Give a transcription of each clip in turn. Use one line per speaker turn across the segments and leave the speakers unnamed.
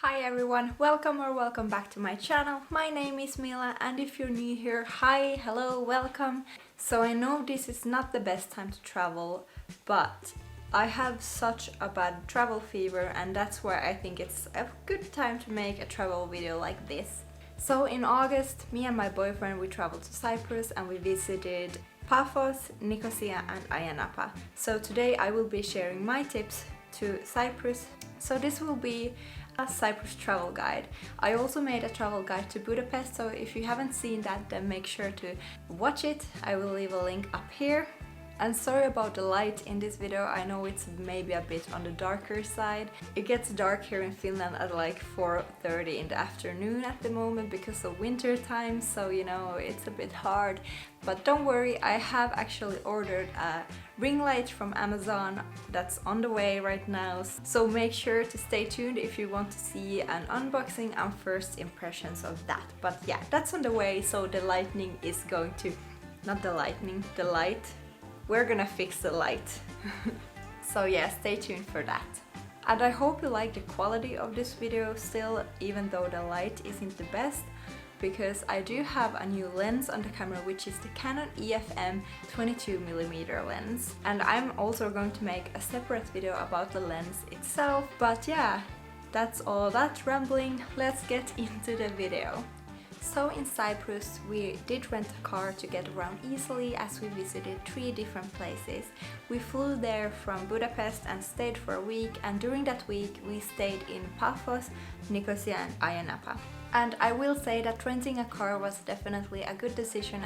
Hi everyone, welcome back to my channel. My name is Mila and if you're new here, hi, hello, welcome. So I know this is not the best time to travel, but I have such a bad travel fever and that's why I think it's a good time to make a travel video like this. So in August, me and my boyfriend we traveled to Cyprus and we visited Paphos, Nicosia and Ayia Napa. So today I will be sharing my tips to Cyprus. So this will be a Cyprus travel guide. I also made a travel guide to Budapest, so if you haven't seen that, then make sure to watch it. I will leave a link up here. And sorry about the light in this video, I know it's maybe a bit on the darker side. It gets dark here in Finland at like 4:30 in the afternoon at the moment because of winter time, so you know, it's a bit hard. But don't worry, I have actually ordered a ring light from Amazon that's on the way right now. So make sure to stay tuned if you want to see an unboxing and first impressions of that. But yeah, that's on the way, so the lightning is going to... Not the lightning, the light. We're gonna fix the light. So yeah, stay tuned for that. And I hope you like the quality of this video still, even though the light isn't the best, because I do have a new lens on the camera, which is the Canon EFM 22mm lens. And I'm also going to make a separate video about the lens itself. But yeah, that's all that rambling. Let's get into the video. So in Cyprus we did rent a car to get around easily as we visited 3 different places. We flew there from Budapest and stayed for a week, and during that week we stayed in Paphos, Nicosia and Ayia Napa. And I will say that renting a car was definitely a good decision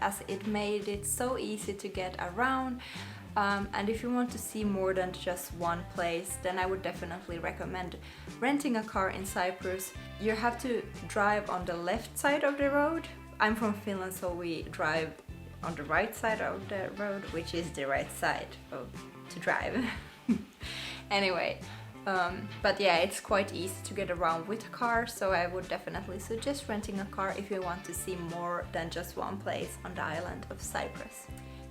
as it made it so easy to get around. And if you want to see more than just one place, then I would definitely recommend renting a car in Cyprus. You have to drive on the left side of the road. I'm from Finland, so we drive on the right side of the road, which is the right side to drive. Anyway, but yeah, it's quite easy to get around with a car, so I would definitely suggest renting a car if you want to see more than just one place on the island of Cyprus.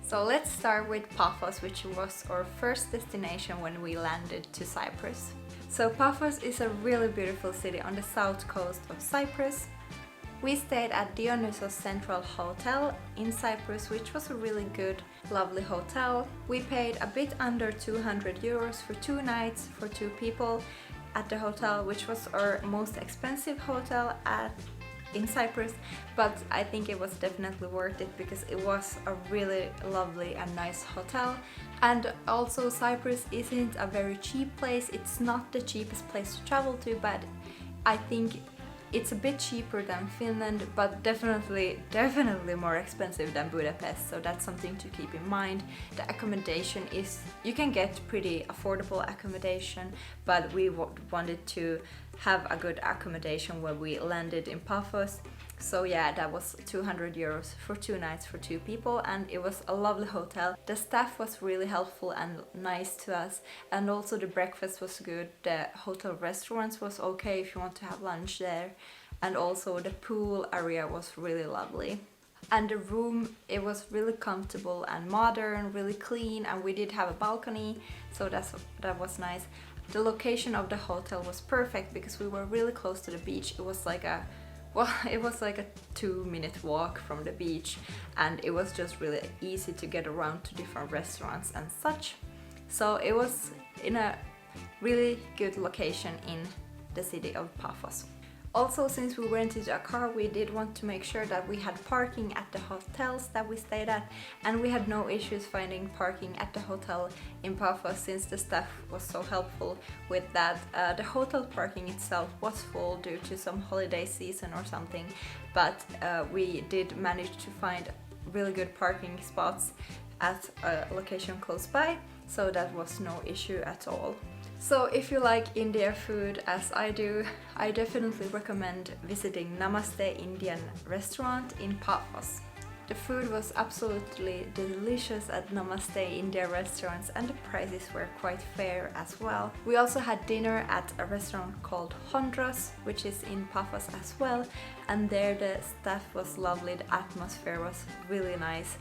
So let's start with Paphos, which was our first destination when we landed to Cyprus. So Paphos is a really beautiful city on the south coast of Cyprus. We stayed at Dionysos Central Hotel in Cyprus, which was a really good, lovely hotel. We paid a bit under 200 euros for 2 nights for 2 people at the hotel, which was our most expensive hotel in Cyprus, but I think it was definitely worth it because it was a really lovely and nice hotel. And also Cyprus isn't a very cheap place. It's not the cheapest place to travel to, but I think it's a bit cheaper than Finland, but definitely more expensive than Budapest, so that's something to keep in mind. The accommodation is, you can get pretty affordable accommodation, but we wanted to have a good accommodation when we landed in Paphos. So yeah, that was 200 euros for 2 nights for 2 people, and it was a lovely hotel. The staff was really helpful and nice to us, and also the breakfast was good. The hotel restaurants was okay if you want to have lunch there, and also the pool area was really lovely. And the room, it was really comfortable and modern, really clean, and we did have a balcony, so that was nice. The location of the hotel was perfect because we were really close to the beach. It was like a 2-minute walk from the beach, and it was just really easy to get around to different restaurants and such. So it was in a really good location in the city of Paphos. Also, since we rented a car, we did want to make sure that we had parking at the hotels that we stayed at, and we had no issues finding parking at the hotel in Paphos since the staff was so helpful with that. The hotel parking itself was full due to some holiday season or something, but we did manage to find really good parking spots at a location close by, so that was no issue at all. So if you like Indian food as I do, I definitely recommend visiting Namaste Indian restaurant in Paphos. The food was absolutely delicious at Namaste India restaurants, and the prices were quite fair as well. We also had dinner at a restaurant called Hondros, which is in Paphos as well, and there the staff was lovely, the atmosphere was really nice,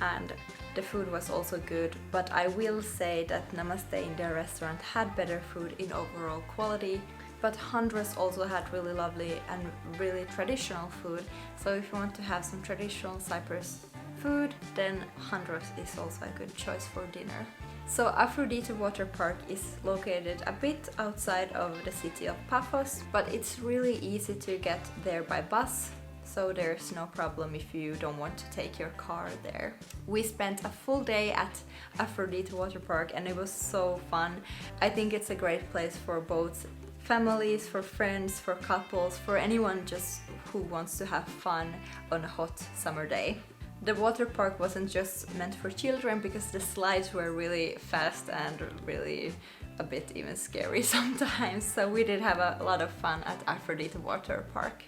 and the food was also good. But I will say that Namaste India restaurant had better food in overall quality. But Honduras also had really lovely and really traditional food, so if you want to have some traditional Cyprus food, then Honduras is also a good choice for dinner. So Aphrodite Water Park is located a bit outside of the city of Paphos, but it's really easy to get there by bus, so there's no problem if you don't want to take your car there. We spent a full day at Aphrodite Water Park and it was so fun. I think it's a great place for both families, for friends, for couples, for anyone just who wants to have fun on a hot summer day. The water park wasn't just meant for children because the slides were really fast and really a bit even scary sometimes, so we did have a lot of fun at Aphrodite Water Park.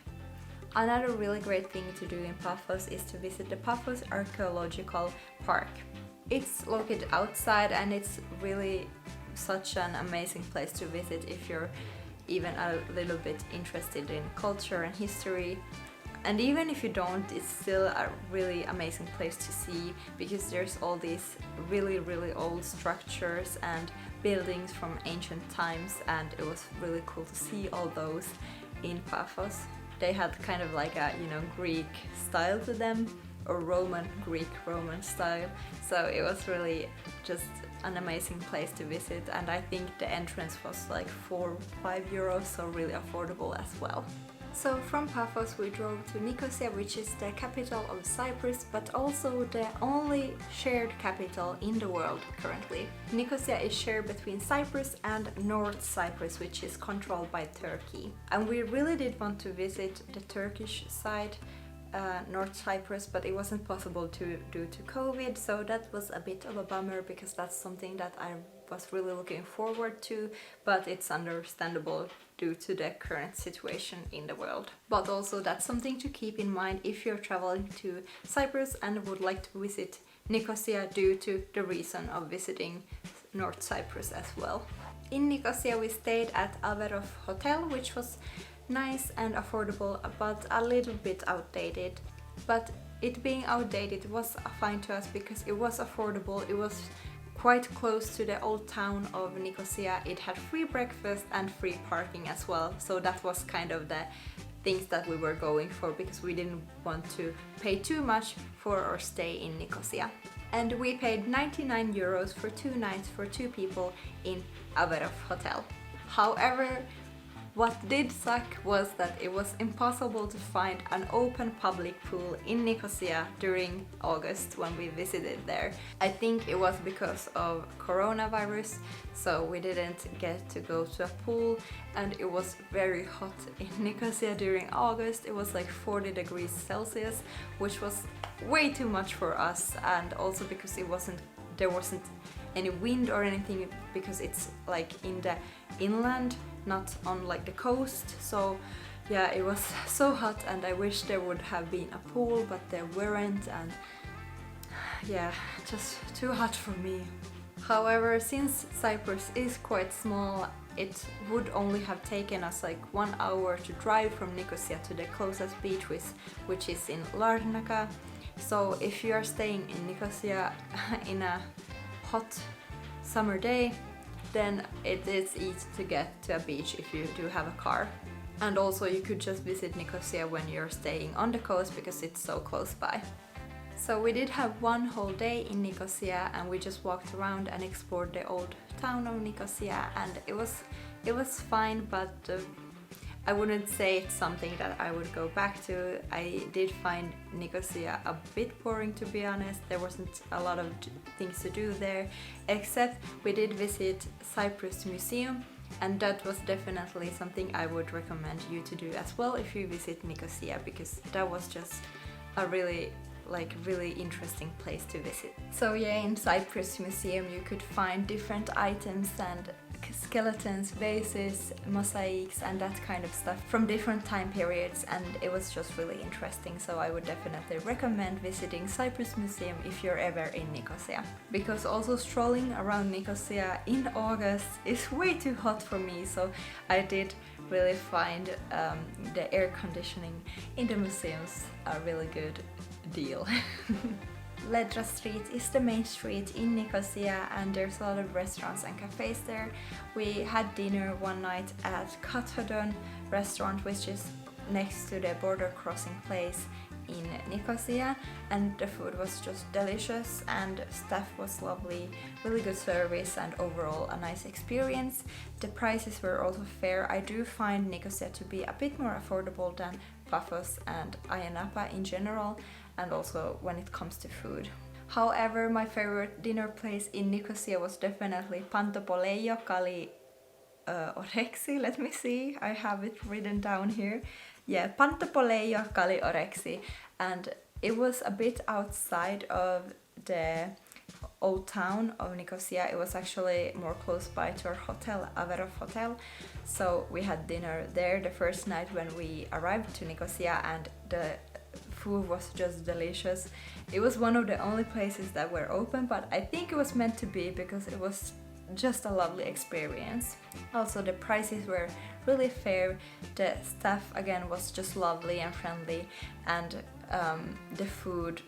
Another really great thing to do in Paphos is to visit the Paphos Archaeological Park. It's located outside and it's really such an amazing place to visit if you're even a little bit interested in culture and history. And even if you don't, it's still a really amazing place to see because there's all these really old structures and buildings from ancient times, and it was really cool to see all those in Paphos. They had kind of like a, Greek style to them, or Greek-Roman style, so it was really just an amazing place to visit, and I think the entrance was like 4 or 5 euros, so really affordable as well. So from Paphos we drove to Nicosia, which is the capital of Cyprus, but also the only shared capital in the world currently. Nicosia is shared between Cyprus and North Cyprus, which is controlled by Turkey. And we really did want to visit the Turkish side, North Cyprus, but it wasn't possible due to COVID, so that was a bit of a bummer because that's something that I was really looking forward to, but it's understandable due to the current situation in the world. But also that's something to keep in mind if you're traveling to Cyprus and would like to visit Nicosia due to the reason of visiting North Cyprus as well. In Nicosia we stayed at Alverov Hotel, which was nice and affordable, but a little bit outdated. But it being outdated was fine to us because it was affordable. It was quite close to the old town of Nicosia. It had free breakfast and free parking as well, so that was kind of the things that we were going for because we didn't want to pay too much for our stay in Nicosia. And we paid 99 euros for 2 nights for 2 people in Alverov Hotel. However, what did suck was that it was impossible to find an open public pool in Nicosia during August when we visited there. I think it was because of coronavirus, so we didn't get to go to a pool, and it was very hot in Nicosia during August. It was like 40 degrees Celsius, which was way too much for us, and also because there wasn't any wind or anything because it's like in the inland, not on like the coast. So yeah, it was so hot and I wish there would have been a pool, but there weren't, and yeah, just too hot for me. However, since Cyprus is quite small, it would only have taken us like 1 hour to drive from Nicosia to the closest beach, which is in Larnaca. So if you are staying in Nicosia in a hot summer day, then it is easy to get to a beach if you do have a car. And also you could just visit Nicosia when you're staying on the coast because it's so close by. So we did have 1 whole day in Nicosia and we just walked around and explored the old town of Nicosia, and it was fine, but I wouldn't say it's something that I would go back to. I did find Nicosia a bit boring, to be honest. There wasn't a lot of things to do there, except we did visit Cyprus Museum, and that was definitely something I would recommend you to do as well if you visit Nicosia, because that was just a really interesting place to visit. So yeah, in Cyprus Museum you could find different items and skeletons, vases, mosaics and that kind of stuff from different time periods, and it was just really interesting. So I would definitely recommend visiting Cyprus Museum if you're ever in Nicosia. Because also strolling around Nicosia in August is way too hot for me, so I did really find the air conditioning in the museums a really good deal. Ledra Street is the main street in Nicosia, and there's a lot of restaurants and cafes there. We had dinner one night at Kathodon restaurant, which is next to the border crossing place in Nicosia, and the food was just delicious and staff was lovely, really good service, and overall a nice experience. The prices were also fair. I do find Nicosia to be a bit more affordable than Paphos and Ayia Napa in general, and also when it comes to food. However, my favorite dinner place in Nicosia was definitely Pantopoleio Kali Orexi. Let me see, I have it written down here. Yeah, Pantopoleio Kali Orexi, and it was a bit outside of the old town of Nicosia. It was actually more close by to our hotel, Averov Hotel. So we had dinner there the first night when we arrived to Nicosia, and the food was just delicious. It was one of the only places that were open, but I think it was meant to be because it was just a lovely experience. Also, the prices were really fair. The staff again was just lovely and friendly, and the food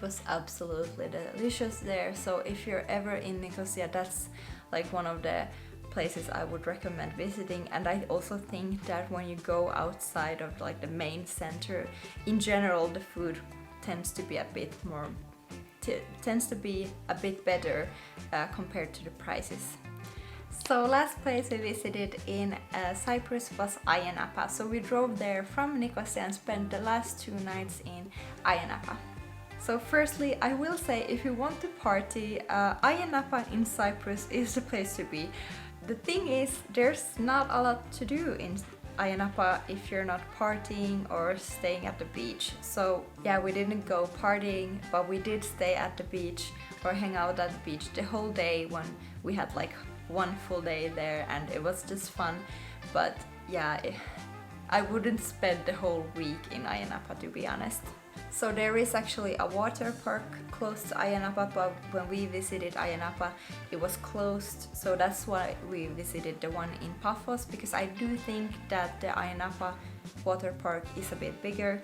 was absolutely delicious there. So if you're ever in Nicosia, that's like one of the places I would recommend visiting. And I also think that when you go outside of like the main center, in general the food tends to be a bit better compared to the prices. So last place we visited in Cyprus was Ayia Napa. So we drove there from Nicosia and spent the last 2 nights in Ayia Napa. So firstly, I will say, if you want to party, Ayia Napa in Cyprus is the place to be. The thing is, there's not a lot to do in Ayia Napa if you're not partying or staying at the beach. So yeah, we didn't go partying, but we did stay at the beach or hang out at the beach the whole day. When we had like 1 full day there, and it was just fun. But yeah, I wouldn't spend the whole week in Ayia Napa, to be honest. So there is actually a water park close to Ayia Napa, but when we visited Ayia Napa it was closed, so that's why we visited the one in Paphos, because I do think that the Ayia Napa water park is a bit bigger.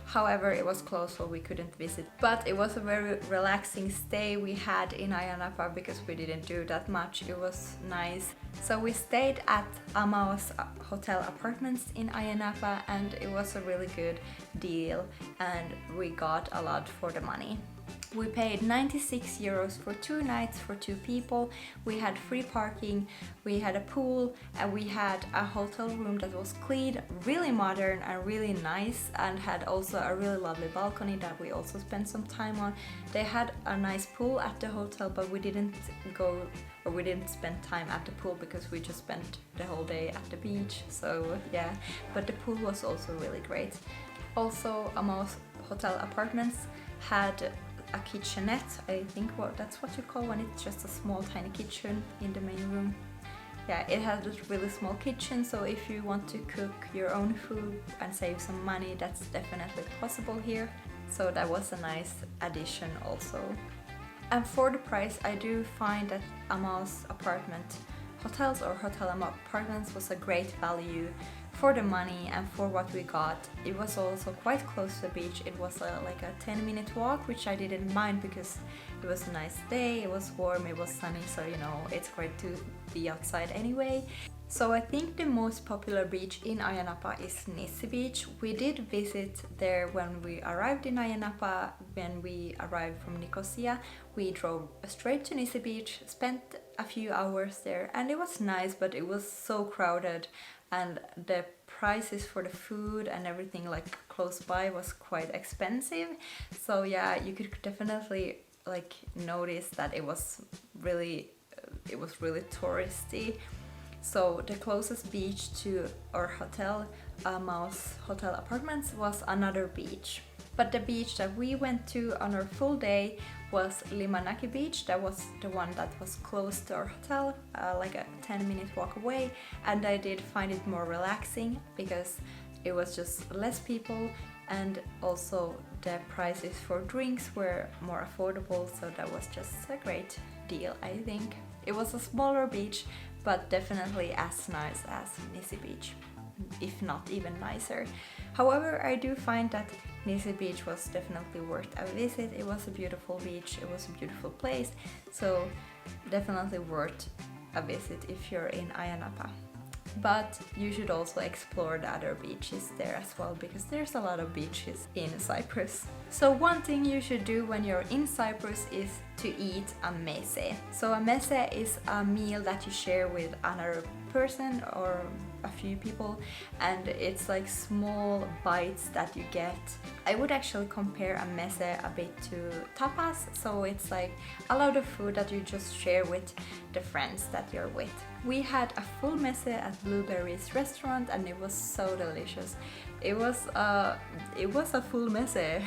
However, it was closed, so we couldn't visit. But it was a very relaxing stay we had in Ayia Napa because we didn't do that much. It was nice. So we stayed at Amaos Hotel Apartments in Ayia Napa, and it was a really good deal, and we got a lot for the money. We paid 96 euros for 2 nights for 2 people. We had free parking, we had a pool, and we had a hotel room that was clean, really modern and really nice, and had also a really lovely balcony that we also spent some time on. They had a nice pool at the hotel, but we didn't spend time at the pool because we just spent the whole day at the beach. So yeah, but the pool was also really great. Also, Amaos Hotel Apartments had a kitchenette, I think that's what you call when it's just a small tiny kitchen in the main room. Yeah, it had a really small kitchen, so if you want to cook your own food and save some money, that's definitely possible here. So that was a nice addition also. And for the price, I do find that Amaos hotels apartments was a great value for the money and for what we got. It was also quite close to the beach. It was like a 10-minute walk, which I didn't mind because it was a nice day, it was warm, it was sunny, so you know, it's great to be outside anyway. So I think the most popular beach in Ayia Napa is Nissi Beach. We did visit there when we arrived in Ayia Napa. When we arrived from Nicosia, we drove straight to Nissi Beach, spent a few hours there, and it was nice, but it was so crowded, and the prices for the food and everything like close by was quite expensive. So yeah, you could definitely like notice that it was really touristy. So the closest beach to our hotel, Amaos Hotel Apartments, was another beach. But the beach that we went to on our full day was Limanaki Beach. That was the one that was close to our hotel, like a 10-minute walk away. And I did find it more relaxing because it was just less people, and also the prices for drinks were more affordable. So that was just a great deal, I think. It was a smaller beach, but definitely as nice as Nissi Beach, if not even nicer. However, I do find that Nisi beach was definitely worth a visit. It was a beautiful beach, it was a beautiful place, so definitely worth a visit if you're in Ayia Napa. But you should also explore the other beaches there as well, because there's a lot of beaches in Cyprus. So one thing you should do when you're in Cyprus is to eat a mese. So a mese is a meal that you share with another person or a few people, and it's like small bites that you get. I would actually compare a mese a bit to tapas, so it's like a lot of food that you just share with the friends that you're with. We had a full mese at Blueberry's restaurant and it was so delicious. It was a full mese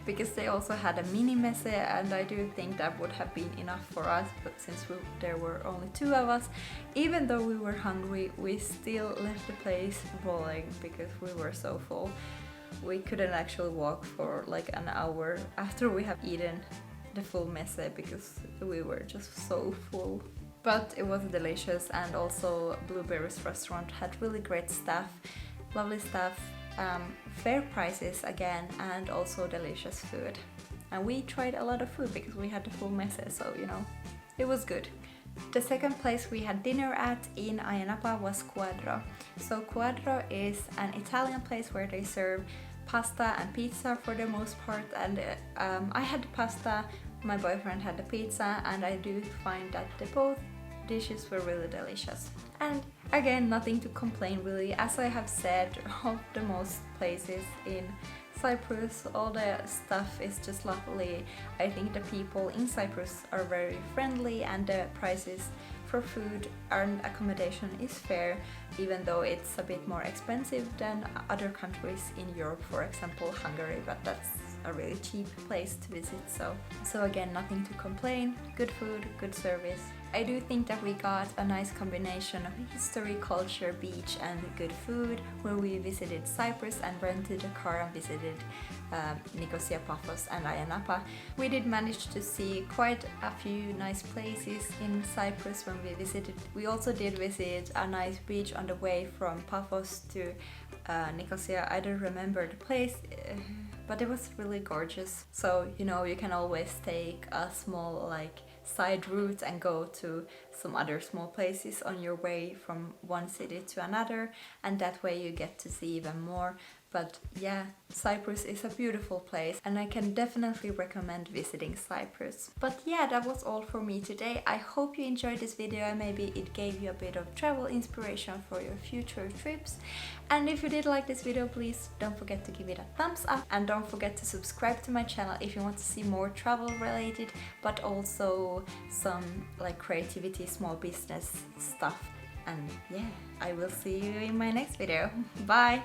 because they also had a mini mese, and I do think that would have been enough for us, but since there were only 2 of us, even though we were hungry, we still left the place rolling because we were so full. We couldn't actually walk for like an hour after we have eaten the full mese because we were just so full. But it was delicious, and also Blueberry's restaurant had really great staff, lovely staff, fair prices again, and also delicious food. And we tried a lot of food because we had the full mese, so you know, it was good. The second place we had dinner at in Ayia Napa was Quadro. So Quadro is an Italian place where they serve pasta and pizza for the most part, and I had the pasta, my boyfriend had the pizza, and I do find that both dishes were really delicious. And again, nothing to complain really. As I have said, of the most places in Cyprus, all the stuff is just lovely. I think the people in Cyprus are very friendly, and the prices for food and accommodation is fair, even though it's a bit more expensive than other countries in Europe, for example Hungary, but that's a really cheap place to visit, so again, nothing to complain. Good food, good service. I do think that we got a nice combination of history, culture, beach and good food, where we visited Cyprus and rented a car and visited Nicosia, Paphos and Ayia Napa. We did manage to see quite a few nice places in Cyprus when we visited. We also did visit a nice beach on the way from Paphos to Nicosia. I don't remember the place, but it was really gorgeous. So, you know, you can always take a small like side route and go to some other small places on your way from one city to another, and that way you get to see even more. But yeah, Cyprus is a beautiful place and I can definitely recommend visiting Cyprus. But yeah, that was all for me today. I hope you enjoyed this video and maybe it gave you a bit of travel inspiration for your future trips. And if you did like this video, please don't forget to give it a thumbs up, and don't forget to subscribe to my channel if you want to see more travel related, but also some like creativity, small business stuff. And yeah, I will see you in my next video. Bye!